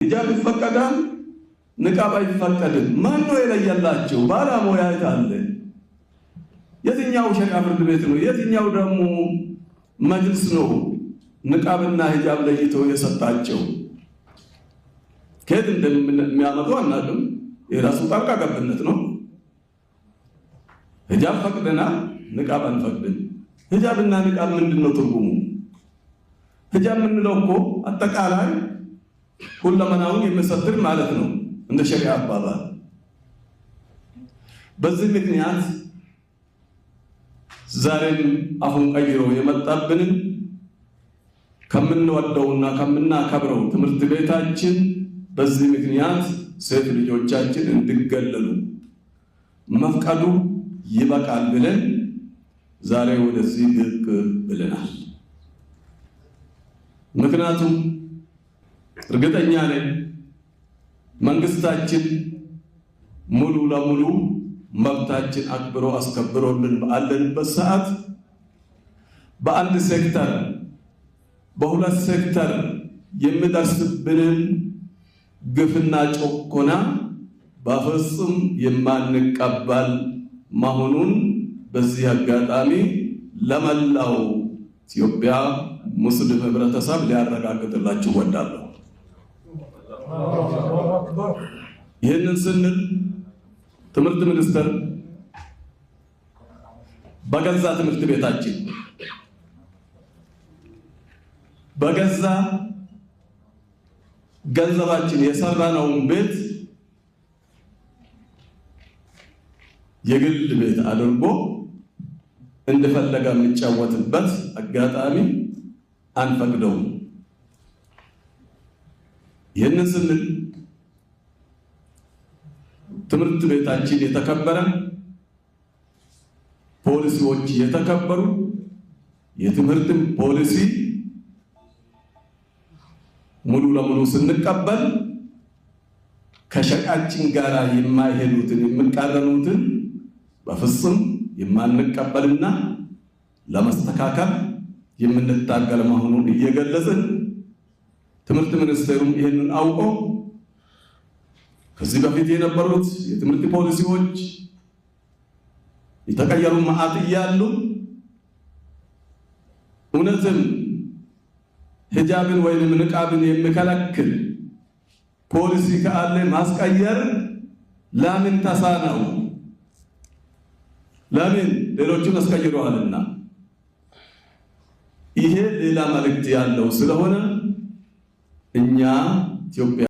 ሂጃብ ይፈቀዳል፣ ንቃብ አይፈቀድም። ማን ነው የለየላቸው? ባለሙያ አለ። የትኛው ሸሪዓ ፍርድ ቤት ነው? የትኛው ደግሞ መጅልስ ነው ንቃብና ሂጃብ ለይቶ የሰጣቸው? ከየት እንደሚያመጡ አናውቅም። የራሱ ጣልቃ ገብነት ነው። ሂጃብ ፈቅደናል፣ ንቃብ አንፈቅድም። ሂጃብና ንቃብ ምንድነው ትርጉሙ? ሂጃብ የምንለው እኮ አጠቃላይ ሁለመናውን የሚሰትር ማለት ነው እንደ ሸሪዓ አባባል። በዚህ ምክንያት ዛሬም አሁን ቀይሮ የመጣብንን ከምንወደውና ከምናከብረው ትምህርት ቤታችን በዚህ ምክንያት ሴት ልጆቻችን እንዲገለሉ መፍቀዱ ይበቃል ብለን ዛሬ ወደዚህ ብቅ ብለናል። ምክንያቱም እርግጠኛ ነኝ መንግስታችን ሙሉ ለሙሉ መብታችን አክብሮ አስከብሮልን ባለንበት ሰዓት በአንድ ሴክተር በሁለት ሴክተር የሚደርስብንን ግፍና ጭቆና በፍጹም የማንቀበል መሆኑን በዚህ አጋጣሚ ለመላው ኢትዮጵያ ሙስሊም ህብረተሰብ ሊያረጋግጥላችሁ እወዳለሁ። ይህንን ስንል ትምህርት ሚኒስቴር በገዛ ትምህርት ቤታችን በገዛ ገንዘባችን የሰራነውን ቤት የግል ቤት አድርጎ እንደፈለገ የሚጫወትበት አጋጣሚ አንፈቅደውም። ይህንን ስንል ትምህርት ቤታችን የተከበረ፣ ፖሊሲዎች የተከበሩ፣ የትምህርትን ፖሊሲ ሙሉ ለሙሉ ስንቀበል ከሸቃችን ጋር የማይሄዱትን የሚቃረኑትን በፍጹም የማንቀበልና ለማስተካከል የምንታገል መሆኑን እየገለጽን ትምህርት ሚኒስቴሩም ይህንን አውቆ ከዚህ በፊት የነበሩት የትምህርት ፖሊሲዎች የተቀየሩ መዓት እያሉ እውነትም ሂጃብን ወይም ንቃብን የሚከለክል ፖሊሲ ካለ ማስቀየር ለምን ተሳነው? ለምን ሌሎቹን አስቀይረዋልና። ይሄ ሌላ መልእክት ያለው ስለሆነ እኛ ኢትዮጵያ